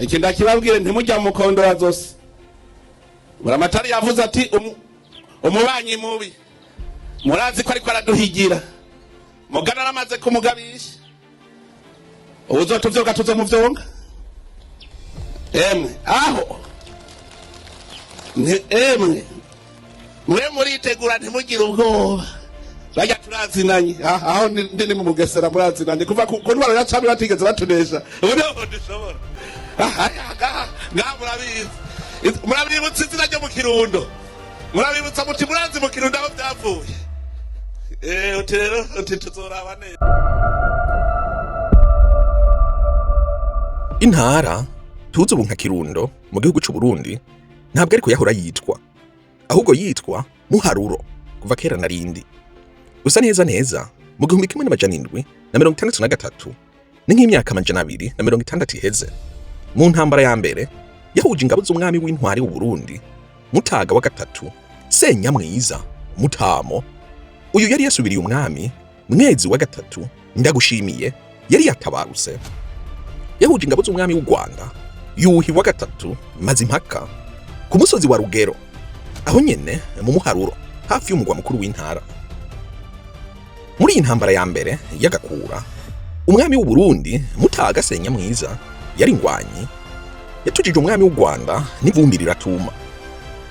iki ndakibabwire ntimujya mu kondora zose. Buramatari yavuze ati umubanyi mubi murazi ko ariko araduhigira mugana aramaze kumugabisha uzotuvyoga tuzomuvyonga emwe aho emwe mwe muritegura ntimugire ubwoba bajya turazinanye aho ndi mu Bugesera murazinanye kuva ku ntwaro ya Cami batigeze batunesha ubu dushobora murabibutsa izina ryo mu Kirundo murabibutsa muti murazi mu Kirundo aho byavuye uti rero uti tuzoraba neza. Intara tuzi ubu nka Kirundo mu gihugu cy'u Burundi ntabwo ariko yahora yitwa, ahubwo yitwa Muharuro kuva kera na rindi. Gusa neza mu 1763 ni nk'imyaka 260 iheze, mu ntambara ya mbere yahuje ingabo z'umwami w'intwari w'u Burundi Mutaga wa gatatu Senyamwiza Mutamo. Uyu yari yasubiriye umwami Mwezi wa gatatu Ndagushimiye yari yatabaruse. Yahuje ingabo z'umwami w'u Rwanda Yuhi wa gatatu Mazimpaka ku musozi wa Rugero, aho nyene mu Muharuro hafi y'umugwa mukuru w'intara. Muri iyi ntambara ya mbere y'agakura, umwami w'u Burundi Mutaga Senyamwiza yari ingwanyi, yatujije umwami w'u Rwanda n'ivumbi riratuma.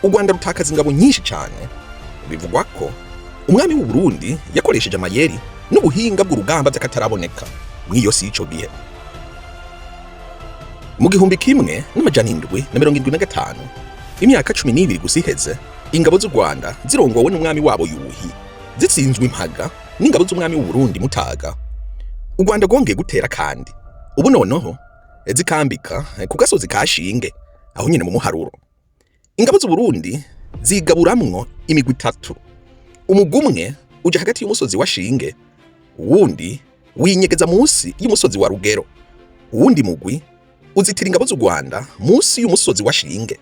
U Rwanda rutakaza ingabo nyinshi cyane. Bivugwa ko umwami w'u Burundi yakoresheje amayeri n'ubuhinga bw'urugamba by'akataraboneka mw'iyo si ico gihe. Mu 1775 imyaka 12 gusa iheze, ingabo z'u Rwanda zirongowe n'umwami wabo Yuhi zitsinzwe impaga n'ingabo z'umwami w'u Burundi Mutaga. U Rwanda rwongeye gutera kandi ubu noneho zikambika ku gasozi ka Shinge aho nyine mu Muharuro. Ingabo z'u Burundi zigaburamwo imigwi itatu. Umugumwe uja hagati y'umusozi wa Shinge, uwundi winyegeza munsi y'umusozi wa Rugero, uwundi mugwi uzitira ingabo z'u Rwanda munsi y'umusozi wa Shinge.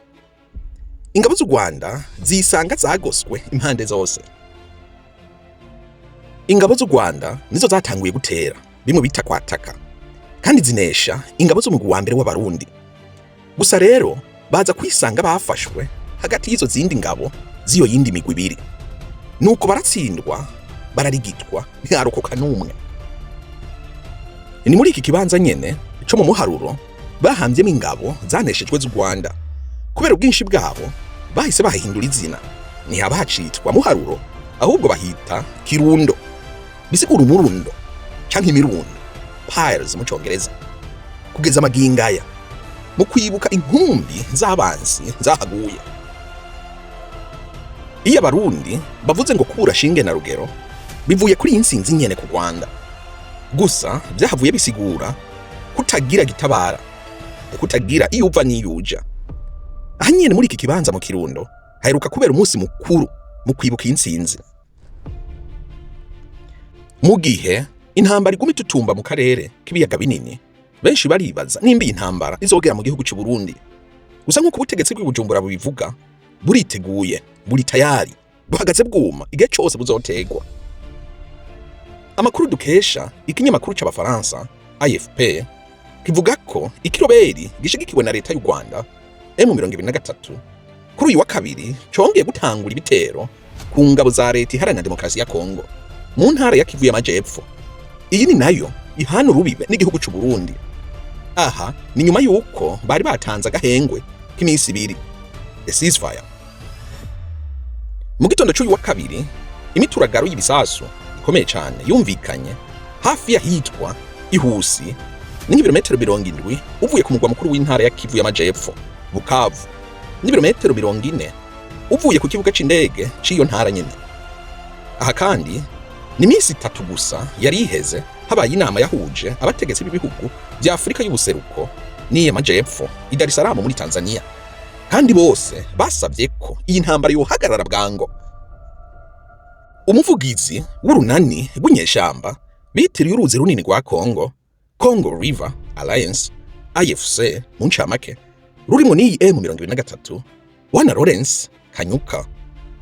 Ingabo z'u Rwanda zisanga zagoswe impande zose. Ingabo z'u Rwanda nizo zatanguye gutera bimwe bita kwataka, kandi zinesha ingabo z'umugwi wa mbere w'Abarundi. Gusa rero baza kwisanga bafashwe hagati y'izo zindi ngabo z'iyo yindi migwi ibiri, nuko baratsindwa bararigitwa ntiharokoka n'umwe. Ni muri iki kibanza nyene cyo mu Muharuro bahambyemo ingabo zaneshejwe z'u Rwanda. Kubera ubwinshi bwabo bahise bahindura izina, ntihabacitwa Muharuro ahubwo bahita Kirundo, bisigura umurundo cyangwa imirundo, piles mu Cyongereza. Kugeza amagingaya mu kwibuka inkumbi z'abansi zahaguye. Iyo Abarundi bavuze ngo kubura Shinge na Rugero bivuye kuri insinzi nyene ku Rwanda. Gusa byahavuye bisigura kutagira gitabara, kutagira iyo uva n'iyuja. Ahanyene muri iki kibanza mu Kirundo haheruka kubera umunsi mukuru mu kwibuka insinzi. Mu gihe intambara iguma itutumba mu karere k'ibiyaga binini, benshi baribaza nimba iyi ntambara izogera mu gihugu cy'u Burundi. Gusa nk'uko ubutegetsi bw'Ubujumbura bubivuga, buriteguye, buri tayari, buhagaze bwuma igihe cyose buzotegwa. Amakuru dukesha ikinyamakuru c'Abafaransa AFP kivuga ko ikiroberi gishigikiwe na leta y'u Rwanda M23 kuri uyu wa kabiri cyongeye gutangura ibitero ku ngabo za leta iharanira demokarasi ya Kongo mu ntara ya Kivu y'Amajepfo. Iyi ni nayo ihana urubibe n'igihugu cy'u Burundi. Aha ni nyuma y'uko bari batanze agahengwe k'iminsi ibiri, the ceasefire. Mu gitondo cy'uyu wa kabiri imituragaro y'ibisasu ikomeye cyane yumvikanye hafi y'ahitwa Ihusi, n'ibirometero 70 uvuye ku mugwa mukuru w'intara ya Kivu y'Amajepfo Bukavu, n'ibirometero 40 uvuye ku kibuga c'indege c'iyo ntara nyene. Aha kandi ni minsi 3 gusa yari iheze habaye inama yahuje abategetsi b'ibihugu bya Afrika y'ubuseruko n'iy'Amajepfo i Dar es Salaam muri Tanzania, kandi bose basabye ko iyi ntambara yohagarara bwango. Umuvugizi w'urunani rw'inyeshamba bitiriye uruzi runini rwa Congo River Alliance AFC mu ncamake, rurimo n'iyi M23, Bwana Lawrence Kanyuka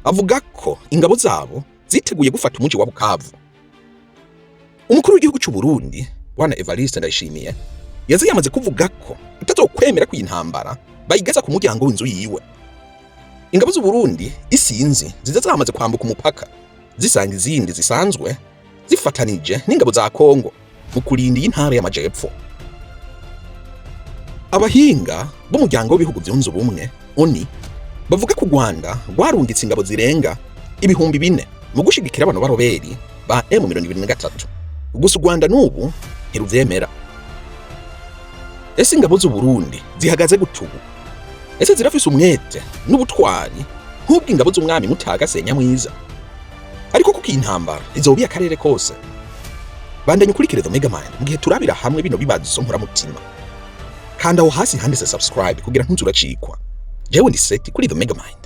avuga ko ingabo zabo ziteguye gufata umuji wa Bukavu. Umukuru w'igihugu cy'u Burundi Bwana Evariste Ndayishimiye yazi yamaze kuvuga ko atazokwemera ko intambara bayigeza ku muryango w'inzu yiwe. Ingabo z'u Burundi isinzi ziza zamaze kwambuka umupaka zisanga izindi zisanzwe zifatanije n'ingabo za Kongo mu kurinda intara y'amajepfo. Abahinga b'umuryango w'ibihugu byunze ubumwe ONU bavuga ko u Rwanda rwarungitse ingabo zirenga 4,000 mu gushigikira abantu baroberi ba M23. Gusa u Rwanda n'ubu ntiruvyemera. Ese ingabo z'u Burundi zihagaze gutubu? Ese zirafise umwete n'ubutwari nk'ubw'ingabo z'umwami Mutaga Senyamwiza? Ariko kuko intambara izobiye akarere kose. Bandanye ukurikire The Megamind mu gihe turabira hamwe bino bibazo nkuramutima. Kanda aho hasi handitse subscribe kugira ntuzuracikwa. Jewe ndi Seti kuri The Megamind.